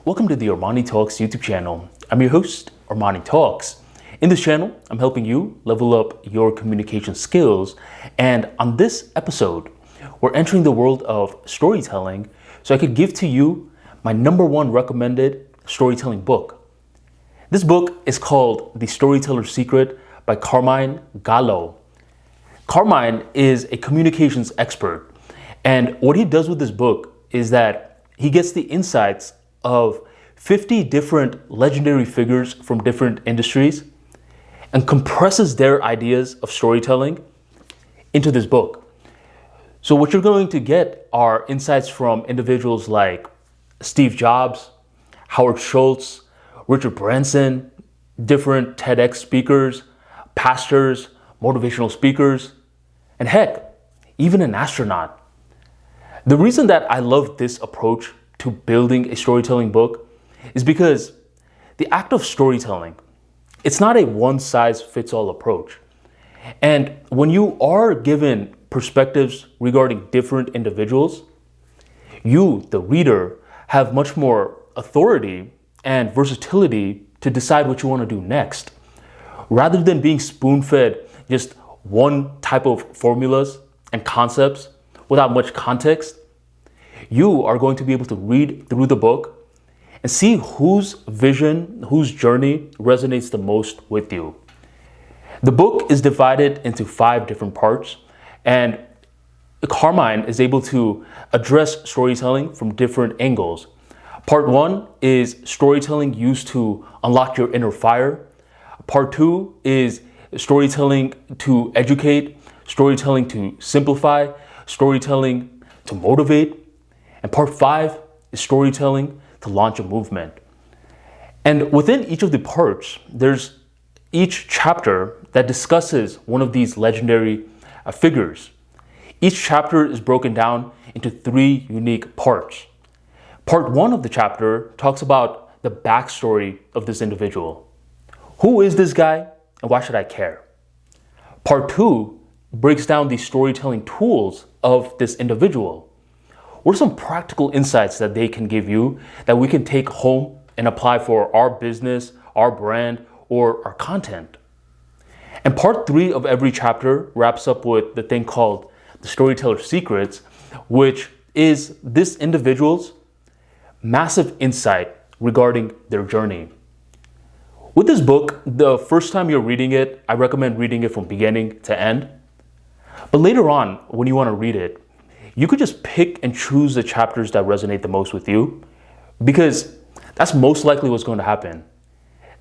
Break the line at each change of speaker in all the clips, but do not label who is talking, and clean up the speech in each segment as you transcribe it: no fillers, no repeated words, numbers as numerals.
Welcome to the Armani Talks YouTube channel. I'm your host, Armani Talks. In this channel, I'm helping you level up your communication skills. And on this episode, we're entering the world of storytelling so I could give to you my #1 recommended storytelling book. This book is called The Storyteller's Secret by Carmine Gallo. Carmine is a communications expert. And what he does with this book is that he gets the insights of 50 different legendary figures from different industries and compresses their ideas of storytelling into this book. So what you're going to get are insights from individuals like Steve Jobs, Howard Schultz, Richard Branson, different TEDx speakers, pastors, motivational speakers, and heck, even an astronaut. The reason that I love this approach to building a storytelling book is because the act of storytelling, it's not a one-size-fits-all approach. And when you are given perspectives regarding different individuals, you, the reader, have much more authority and versatility to decide what you want to do next. Rather than being spoon-fed just one type of formulas and concepts without much context, you are going to be able to read through the book and see whose vision, whose journey resonates the most with you. The book is divided into 5 different parts, and Carmine is able to address storytelling from different angles. Part 1 is storytelling used to unlock your inner fire. Part 2 is storytelling to educate, storytelling to simplify, storytelling to motivate. And part 5 is storytelling to launch a movement. And within each of the parts, there's each chapter that discusses one of these legendary figures. Each chapter is broken down into 3 unique parts. Part 1 of the chapter talks about the backstory of this individual. Who is this guy and why should I care? Part 2 breaks down the storytelling tools of this individual. What are some practical insights that they can give you that we can take home and apply for our business, our brand, or our content? And part 3 of every chapter wraps up with the thing called the Storyteller's Secrets, which is this individual's massive insight regarding their journey. With this book, the first time you're reading it, I recommend reading it from beginning to end. But later on, when you want to read it, you could just pick and choose the chapters that resonate the most with you, because that's most likely what's going to happen.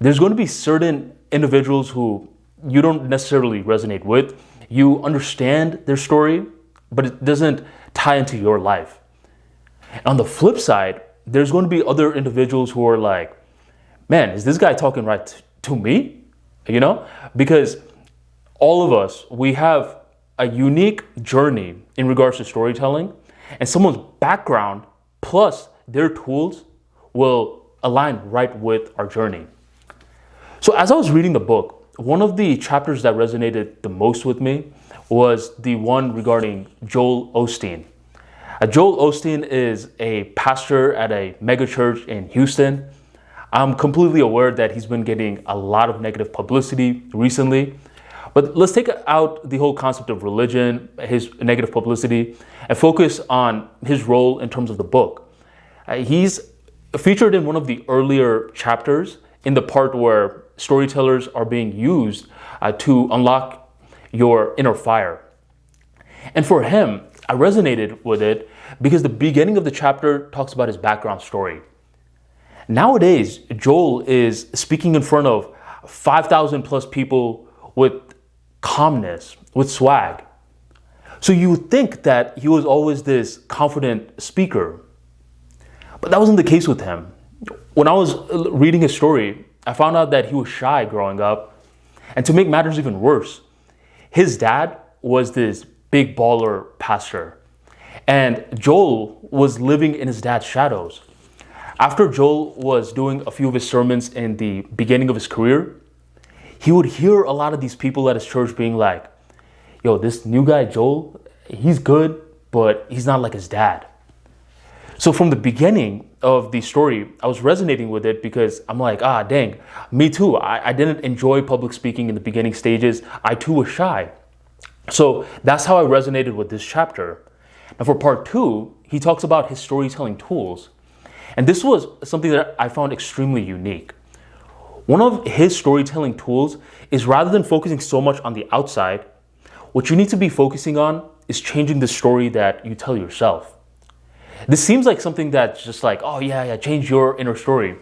There's going to be certain individuals who you don't necessarily resonate with. You understand their story, but it doesn't tie into your life. And on the flip side, there's going to be other individuals who are like, man, is this guy talking right to me? You know, because all of us, we have a unique journey in regards to storytelling, and someone's background plus their tools will align right with our journey. So as I was reading the book, one of the chapters that resonated the most with me was the one regarding Joel Osteen. Joel Osteen is a pastor at a mega church in Houston. I'm completely aware that he's been getting a lot of negative publicity recently. But let's take out the whole concept of religion, his negative publicity, and focus on his role in terms of the book. He's featured in one of the earlier chapters in the part where storytellers are being used to unlock your inner fire. And for him, I resonated with it because the beginning of the chapter talks about his background story. Nowadays, Joel is speaking in front of 5,000 plus people with calmness, with swag. So you would think that he was always this confident speaker, but that wasn't the case with him. When I was reading his story, I found out that he was shy growing up. And to make matters even worse, his dad was this big baller pastor, and Joel was living in his dad's shadows. After Joel was doing a few of his sermons in the beginning of his career, he would hear a lot of these people at his church being like, yo, this new guy, Joel, he's good, but he's not like his dad. So from the beginning of the story, I was resonating with it because I'm like, dang, me too. I didn't enjoy public speaking in the beginning stages. I too was shy. So that's how I resonated with this chapter. Now for part 2, he talks about his storytelling tools. And this was something that I found extremely unique. One of his storytelling tools is, rather than focusing so much on the outside, what you need to be focusing on is changing the story that you tell yourself. This seems like something that's just like, change your inner story.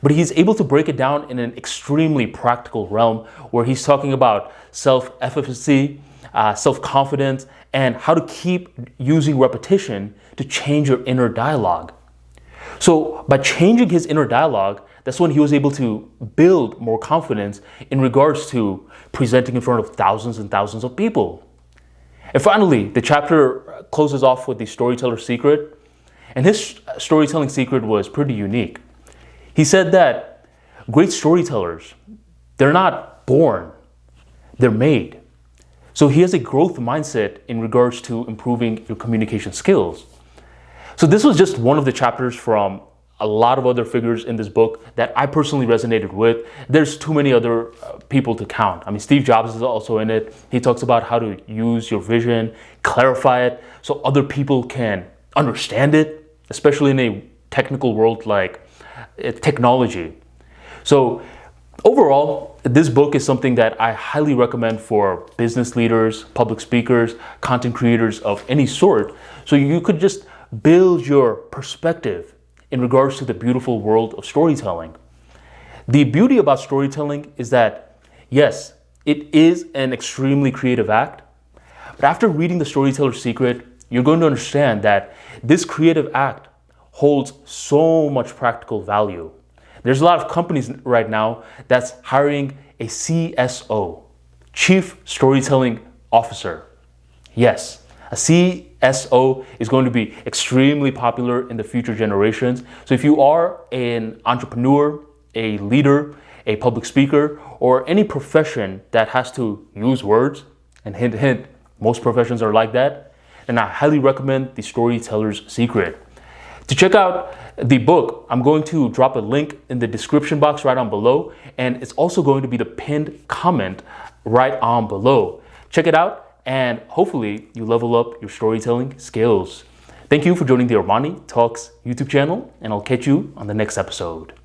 But he's able to break it down in an extremely practical realm where he's talking about self-efficacy, self-confidence, and how to keep using repetition to change your inner dialogue. So by changing his inner dialogue, that's when he was able to build more confidence in regards to presenting in front of thousands and thousands of people. And finally, the chapter closes off with the storyteller secret. And his storytelling secret was pretty unique. He said that great storytellers, they're not born, they're made. So he has a growth mindset in regards to improving your communication skills. So this was just one of the chapters from a lot of other figures in this book that I personally resonated with. There's too many other people to count. I mean, Steve Jobs is also in it. He talks about how to use your vision, clarify it, so other people can understand it, especially in a technical world like technology. So overall, this book is something that I highly recommend for business leaders, public speakers, content creators of any sort. So you could just build your perspective in regards to the beautiful world of storytelling. The beauty about storytelling is that, yes, it is an extremely creative act, but after reading The Storyteller's Secret, you're going to understand that this creative act holds so much practical value. There's a lot of companies right now that's hiring a CSO, Chief Storytelling Officer. Yes, a CSO is going to be extremely popular in the future generations. So if you are an entrepreneur, a leader, a public speaker, or any profession that has to use words, and hint, hint, most professions are like that, then I highly recommend The Storyteller's Secret. To check out the book, I'm going to drop a link in the description box right on below, and it's also going to be the pinned comment right on below. Check it out, and hopefully you level up your storytelling skills. Thank you for joining the Armani Talks YouTube channel, and I'll catch you on the next episode.